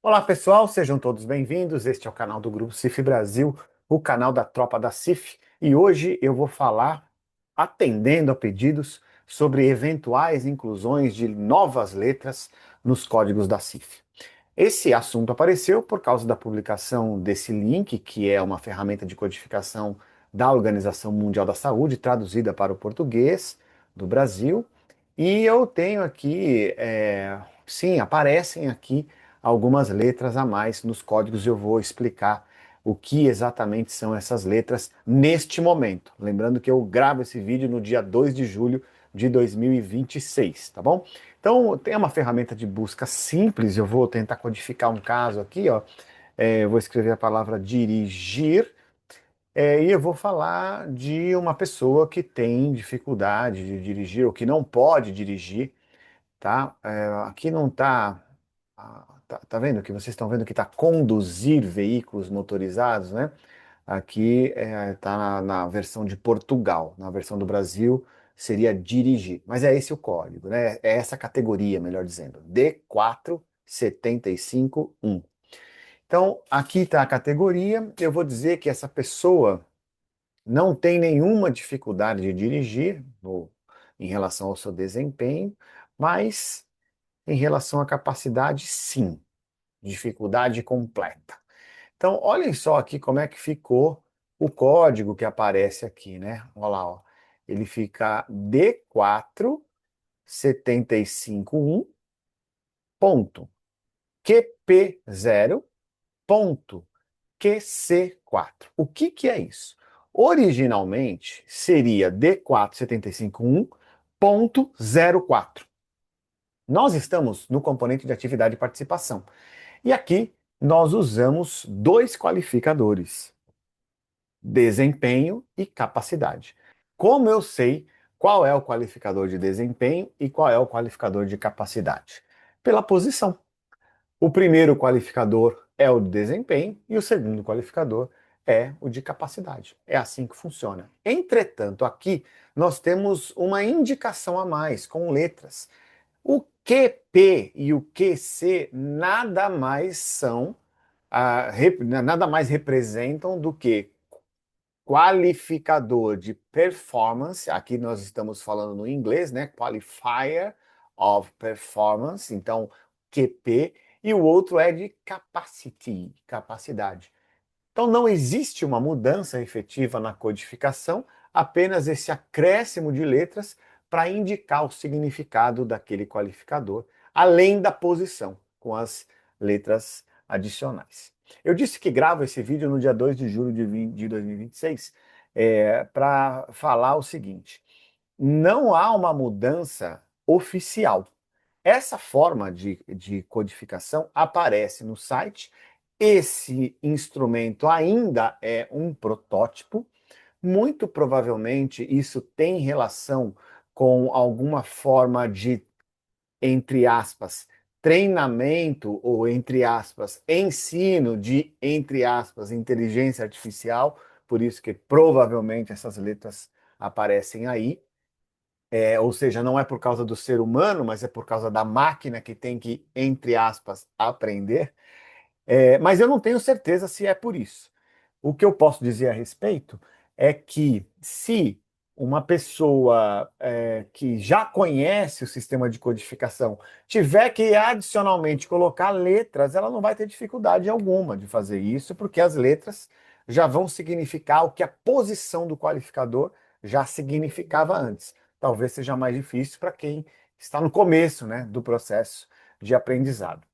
Olá pessoal, sejam todos bem-vindos. Este é o canal do Grupo CIF Brasil, o canal da Tropa da CIF, e hoje eu vou falar, atendendo a pedidos, sobre eventuais inclusões de novas letras nos códigos da CIF. Esse assunto apareceu por causa da publicação desse link, que é uma ferramenta de codificação da Organização Mundial da Saúde, traduzida para o português do Brasil, e eu tenho aqui, sim, aparecem aqui algumas letras a mais nos códigos. Eu vou explicar o que exatamente são essas letras neste momento. Lembrando que eu gravo esse vídeo no dia 2 de julho de 2026, tá bom? Então, tem uma ferramenta de busca simples. Eu vou tentar codificar um caso aqui, ó. Eu vou escrever a palavra dirigir, e eu vou falar de uma pessoa que tem dificuldade de dirigir ou que não pode dirigir, tá? Aqui não tá, tá vendo que vocês estão vendo que tá conduzir veículos motorizados, né? Aqui tá na versão de Portugal, na versão do Brasil seria dirigir, mas é esse o código, né? É essa categoria, melhor dizendo, D4751. Então, aqui está a categoria. Eu vou dizer que essa pessoa não tem nenhuma dificuldade de dirigir em relação ao seu desempenho, mas em relação à capacidade, sim, dificuldade completa. Então, olhem só aqui como é que ficou o código que aparece aqui, né? Olha lá, ó. Ele fica D4751 ponto QP0 ponto QC4. O que é isso? Originalmente seria D4751.04. Nós estamos no componente de atividade e participação. E aqui nós usamos dois qualificadores: desempenho e capacidade. Como eu sei qual é o qualificador de desempenho e qual é o qualificador de capacidade? Pela posição. O primeiro qualificador é o de desempenho e o segundo qualificador é o de capacidade. É assim que funciona. Entretanto, aqui nós temos uma indicação a mais com letras. O QP e o QC nada mais são, nada mais representam do que qualificador de performance. Aqui nós estamos falando no inglês, né? Qualifier of Performance, então QP, e o outro é de capacity, capacidade. Então não existe uma mudança efetiva na codificação, apenas esse acréscimo de letras para indicar o significado daquele qualificador, além da posição, com as letras adicionais. Eu disse que gravo esse vídeo no dia 2 de julho de 2026 para falar o seguinte: não há uma mudança oficial. Essa forma de codificação aparece no site. Esse instrumento ainda é um protótipo. Muito provavelmente isso tem relação com alguma forma de, entre aspas, treinamento ou, entre aspas, ensino de, entre aspas, inteligência artificial. Por isso que provavelmente essas letras aparecem aí. Ou seja, não é por causa do ser humano, mas é por causa da máquina que tem que, entre aspas, aprender. Mas eu não tenho certeza se é por isso. O que eu posso dizer a respeito é que se uma pessoa que já conhece o sistema de codificação tiver que adicionalmente colocar letras, ela não vai ter dificuldade alguma de fazer isso, porque as letras já vão significar o que a posição do qualificador já significava antes. Talvez seja mais difícil para quem está no começo, né, do processo de aprendizado.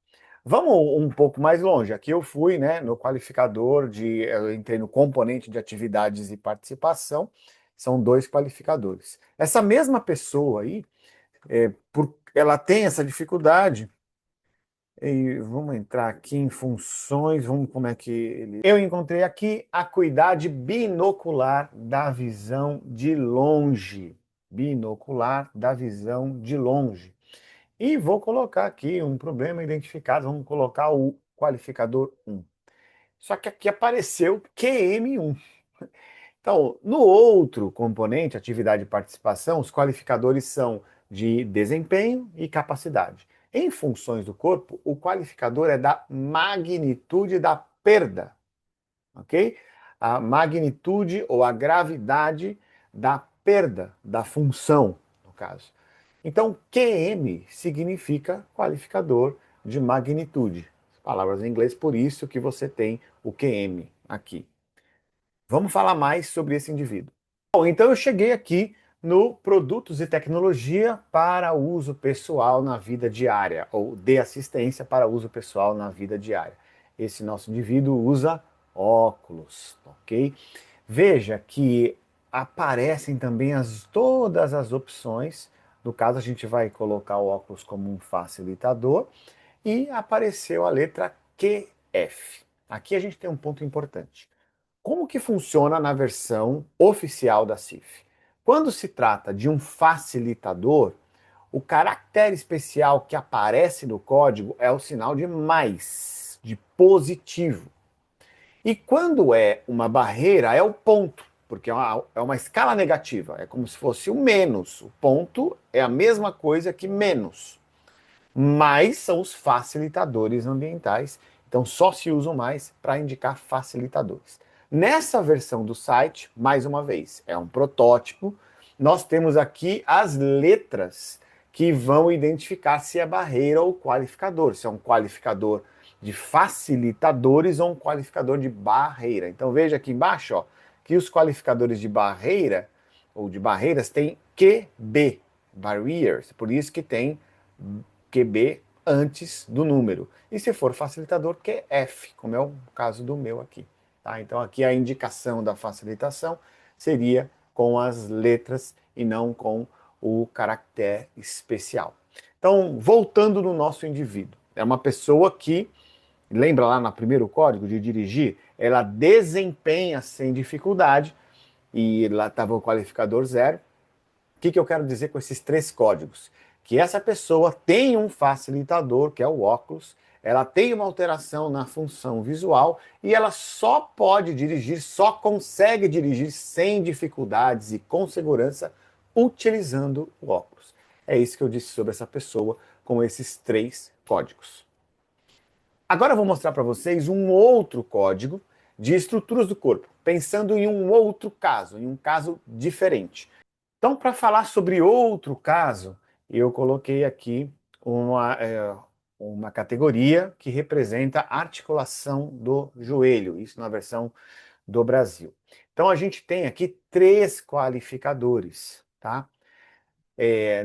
Vamos um pouco mais longe. Aqui eu fui, né, no qualificador eu entrei no componente de atividades e participação. São dois qualificadores. Essa mesma pessoa aí, ela tem essa dificuldade. E vamos entrar aqui em funções, vamos como é que ele. Eu encontrei aqui acuidade binocular da visão de longe. Binocular da visão de longe. E vou colocar aqui um problema identificado, vamos colocar o qualificador 1. Só que aqui apareceu QM1. Então, no outro componente, atividade e participação, os qualificadores são de desempenho e capacidade. Em funções do corpo, o qualificador é da magnitude da perda, ok? A magnitude ou a gravidade da perda da função, no caso. Então, QM significa qualificador de magnitude. Palavras em inglês, por isso que você tem o QM aqui. Vamos falar mais sobre esse indivíduo. Bom, então eu cheguei aqui no produtos e tecnologia para uso pessoal na vida diária, ou de assistência para uso pessoal na vida diária. Esse nosso indivíduo usa óculos, ok? Veja que aparecem também todas as opções. No caso, a gente vai colocar o óculos como um facilitador e apareceu a letra QF. Aqui a gente tem um ponto importante. Como que funciona na versão oficial da CIF? Quando se trata de um facilitador, o caractere especial que aparece no código é o sinal de mais, de positivo. E quando é uma barreira, é o ponto, porque é uma escala negativa, é como se fosse o menos. O ponto é a mesma coisa que menos. Mais são os facilitadores ambientais, então só se usam mais para indicar facilitadores. Nessa versão do site, mais uma vez, é um protótipo, nós temos aqui as letras que vão identificar se é barreira ou qualificador, se é um qualificador de facilitadores ou um qualificador de barreira. Então veja aqui embaixo, ó, que os qualificadores de barreira ou de barreiras têm QB, barriers, por isso que tem QB antes do número. E se for facilitador, QF, como é o caso do meu aqui. Tá? Então aqui a indicação da facilitação seria com as letras e não com o caractere especial. Então, voltando no nosso indivíduo, é uma pessoa que, lembra lá no primeiro código de dirigir, ela desempenha sem dificuldade, e lá estava o qualificador 0. O que eu quero dizer com esses 3 códigos? Que essa pessoa tem um facilitador, que é o óculos, ela tem uma alteração na função visual e ela só pode dirigir, só consegue dirigir sem dificuldades e com segurança utilizando o óculos. É isso que eu disse sobre essa pessoa com esses 3 códigos. Agora eu vou mostrar para vocês um outro código de estruturas do corpo, pensando em um outro caso, em um caso diferente. Então, para falar sobre outro caso, eu coloquei aqui uma categoria que representa a articulação do joelho, isso na versão do Brasil. Então, a gente tem aqui 3 qualificadores, tá?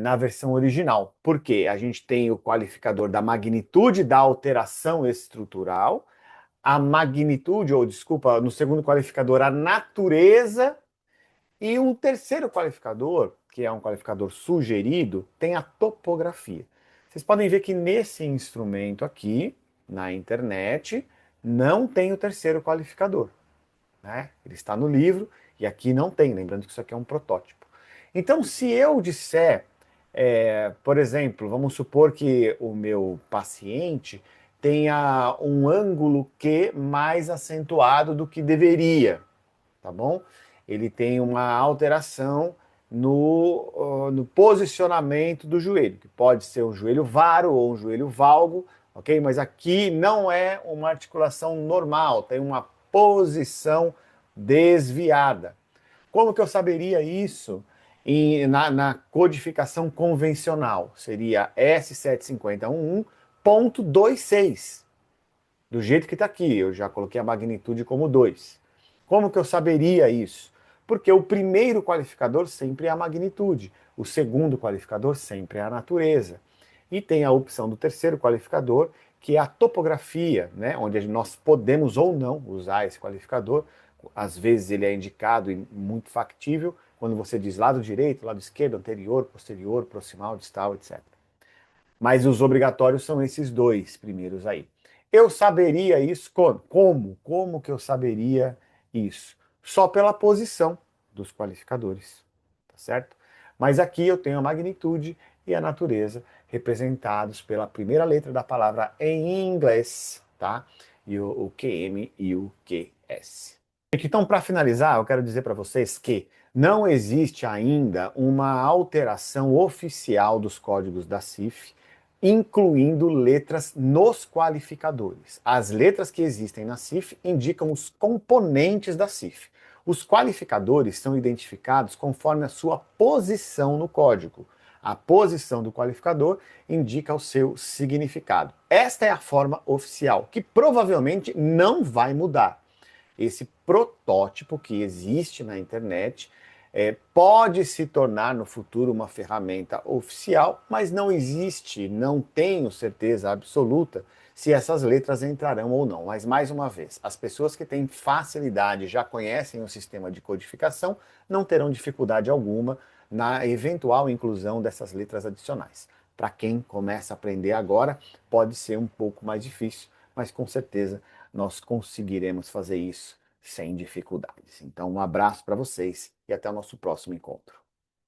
Na versão original. Por quê? A gente tem o qualificador da magnitude da alteração estrutural, a magnitude, ou desculpa, no segundo qualificador, a natureza. E um terceiro qualificador, que é um qualificador sugerido, tem a topografia. Vocês podem ver que nesse instrumento aqui, na internet, não tem o terceiro qualificador, né? Ele está no livro e aqui não tem, lembrando que isso aqui é um protótipo. Então, se eu disser, por exemplo, vamos supor que o meu paciente tenha um ângulo Q mais acentuado do que deveria, tá bom? Ele tem uma alteração no posicionamento do joelho, que pode ser um joelho varo ou um joelho valgo, ok? Mas aqui não é uma articulação normal, tem uma posição desviada. Como que eu saberia isso na codificação convencional? Seria S75011.26, do jeito que está aqui. Eu já coloquei a magnitude como 2. Como que eu saberia isso? Porque o primeiro qualificador sempre é a magnitude, o segundo qualificador sempre é a natureza. E tem a opção do terceiro qualificador, que é a topografia, né? Onde nós podemos ou não usar esse qualificador. Às vezes ele é indicado e muito factível quando você diz lado direito, lado esquerdo, anterior, posterior, proximal, distal, etc. Mas os obrigatórios são esses 2 primeiros aí. Eu saberia isso como? Como que eu saberia isso? Só pela posição dos qualificadores, tá certo? Mas aqui eu tenho a magnitude e a natureza representados pela primeira letra da palavra em inglês, tá? E o QM e o QS. Então, para finalizar, eu quero dizer para vocês que não existe ainda uma alteração oficial dos códigos da CIF incluindo letras nos qualificadores. As letras que existem na CIF indicam os componentes da CIF. Os qualificadores são identificados conforme a sua posição no código. A posição do qualificador indica o seu significado. Esta é a forma oficial, que provavelmente não vai mudar. Esse protótipo que existe na internet pode se tornar no futuro uma ferramenta oficial, mas não existe, não tenho certeza absoluta se essas letras entrarão ou não. Mas, mais uma vez, as pessoas que têm facilidade, já conhecem o sistema de codificação, não terão dificuldade alguma na eventual inclusão dessas letras adicionais. Para quem começa a aprender agora, pode ser um pouco mais difícil, mas com certeza nós conseguiremos fazer isso sem dificuldades. Então, um abraço para vocês e até o nosso próximo encontro.